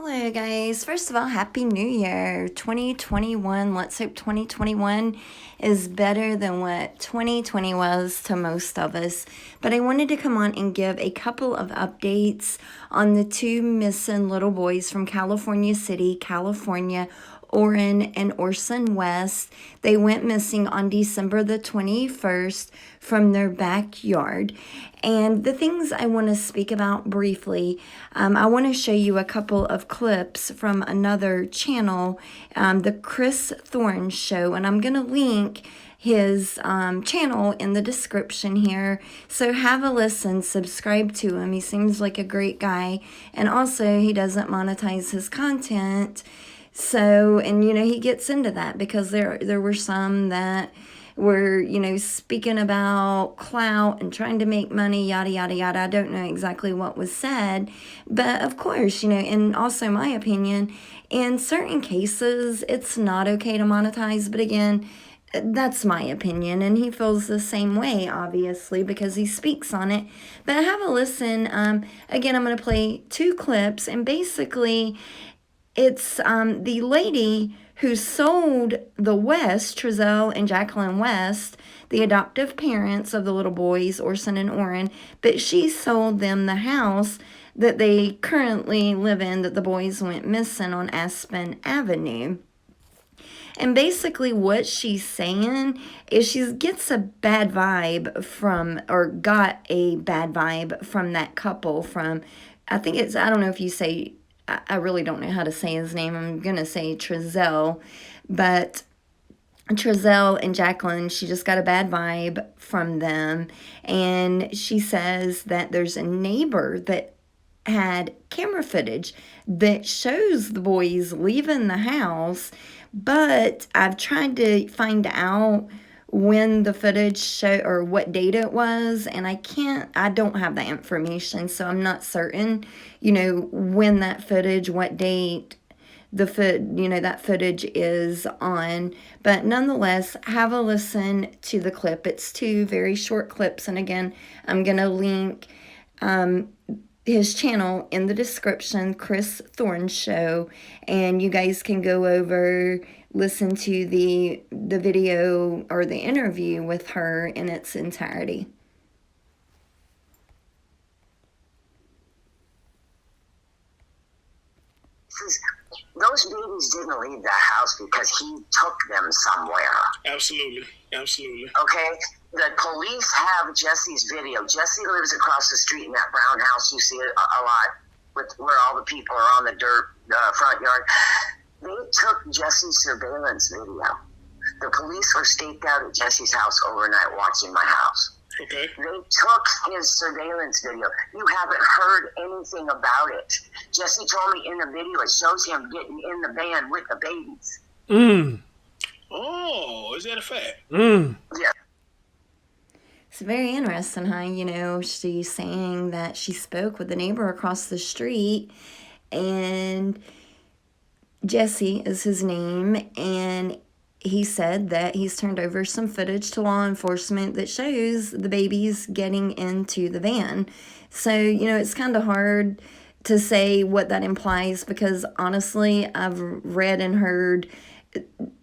Hello, guys. First of all, Happy New Year 2021. Let's hope 2021 is better than what 2020 was to most of us. But I wanted to come on and give a couple of updates on the two missing little boys from California City, California. Orrin and Orson West. They went missing on December the 21st from their backyard. And the things I want to speak about briefly, I want to show you a couple of clips from another channel, the Chris Thorne Show, and I'm going to link his channel in the description here. So have a listen, subscribe to him. He seems like a great guy, and also he doesn't monetize his content. So, and he gets into that because there were some that were, speaking about clout and trying to make money, yada, yada, yada. I don't know exactly what was said, but of course, and also my opinion, in certain cases, it's not okay to monetize, but again, that's my opinion, and he feels the same way, obviously, because he speaks on it. But have a listen. Again, I'm going to play two clips, and basically, it's the lady who sold the West, Trezell and Jacqueline West, the adoptive parents of the little boys, Orson and Orrin, but she sold them the house that they currently live in, that the boys went missing on Aspen Avenue. And basically what she's saying is she gets a bad vibe from, or got a bad vibe from that couple from, I don't know if you say, I really don't know how to say his name. I'm going to say Trezell. But Trezell and Jacqueline, she just got a bad vibe from them. And she says that there's a neighbor that had camera footage that shows the boys leaving the house. But I've tried to find out when the footage show or what date it was, and I don't have that information, so I'm not certain, when that footage, what date that footage is on. But nonetheless, have a listen to the clip. It's two very short clips, and again, I'm gonna link his channel in the description, Chris Thorne Show, and you guys can go over, listen to the video or the interview with her in its entirety. Those babies didn't leave the house because he took them somewhere. Absolutely. Okay? The police have Jesse's video. Jesse lives across the street in that brown house. You see it a lot with where all the people are on the dirt front yard. They took Jesse's surveillance video. The police were staked out at Jesse's house overnight watching my house. Okay. They took his surveillance video. You haven't heard anything about it. Jesse told me in the video it shows him getting in the van with the babies. Oh, is that a fact? Yeah. It's very interesting how, she's saying that she spoke with the neighbor across the street, and Jesse is his name, and he said that he's turned over some footage to law enforcement that shows the babies getting into the van. So, it's kind of hard to say what that implies because, honestly, I've read and heard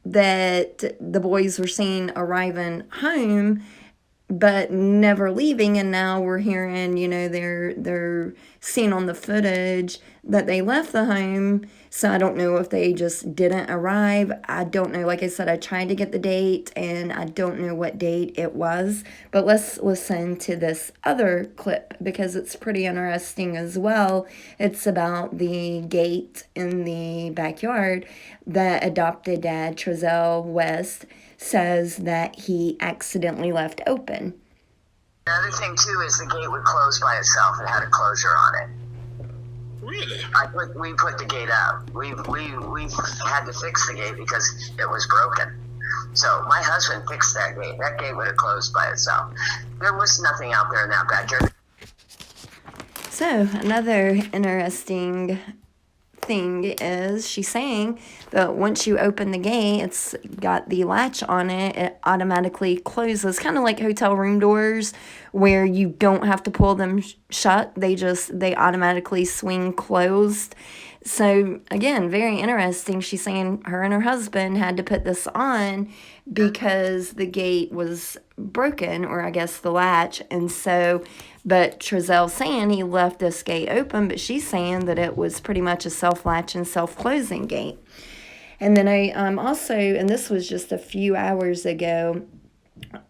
that the boys were seen arriving home but never leaving, and now we're hearing, they're seen on the footage that they left the home. So I don't know if they just didn't arrive. I don't know. Like I said, I tried to get the date, and I don't know what date it was. But let's listen to this other clip because it's pretty interesting as well. It's about the gate in the backyard that adopted dad, Trezell West, says that he accidentally left open. The other thing, too, is the gate would close by itself. It had a closure on it. Really? We put the gate out. We had to fix the gate because it was broken. So my husband fixed that gate. That gate would have closed by itself. There was nothing out there in that backyard. So another interesting thing is she's saying that once you open the gate, it's got the latch on it, it automatically closes, kind of like hotel room doors where you don't have to pull them shut, they automatically swing closed. So, again, very interesting. She's saying her and her husband had to put this on because the gate was broken, or I guess the latch. And so, but Trezelle's saying he left this gate open, but she's saying that it was pretty much a self-latch and self-closing gate. And then I also, and this was just a few hours ago,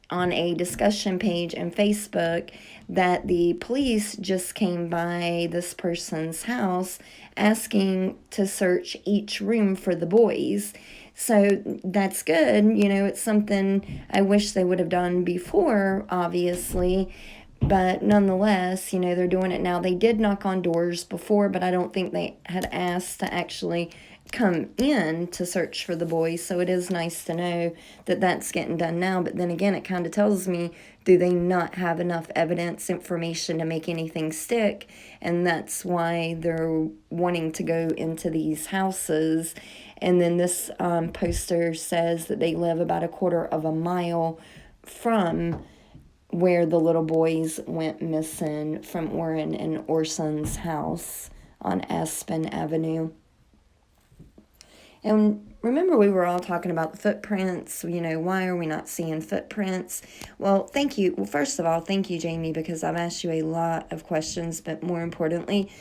on a discussion page in Facebook, that the police just came by this person's house asking to search each room for the boys. So that's good. You know, it's something I wish they would have done before, obviously. But nonetheless, you know, they're doing it now. They did knock on doors before, but I don't think they had asked to actually come in to search for the boys. So it is nice to know that that's getting done now. But then again, it kind of tells me, do they not have enough evidence, information to make anything stick? And that's why they're wanting to go into these houses. And then this poster says that they live about a quarter of a mile from where the little boys went missing, from Orrin and Orson's house on Aspen Avenue. And remember, we were all talking about the footprints. You know, why are we not seeing footprints? Well, thank you. Well, first of all, thank you, Jamie, because I've asked you a lot of questions, but more importantly,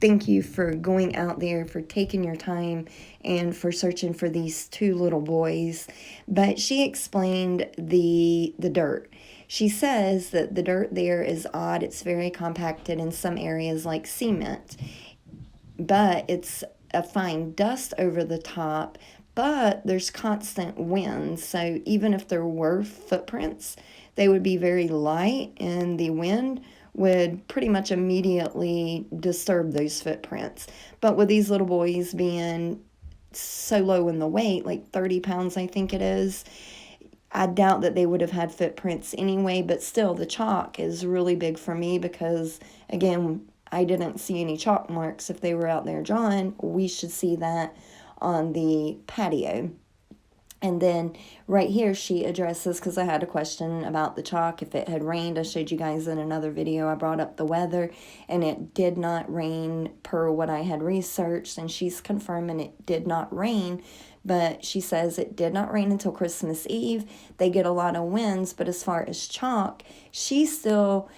thank you for going out there, for taking your time, and for searching for these two little boys. But she explained the dirt. She says that the dirt there is odd. It's very compacted in some areas like cement, but it's a fine dust over the top, but there's constant wind. So even if there were footprints, they would be very light, and the wind would pretty much immediately disturb those footprints. But with these little boys being so low in the weight, like 30 pounds, I think it is, I doubt that they would have had footprints anyway. But still, the chalk is really big for me because, again, I didn't see any chalk marks. If they were out there drawing, we should see that on the patio. And then right here she addresses, because I had a question about the chalk, if it had rained. I showed you guys in another video, I brought up the weather, and it did not rain per what I had researched, and she's confirming it did not rain. But she says it did not rain until Christmas Eve. They get a lot of winds, but as far as chalk, she still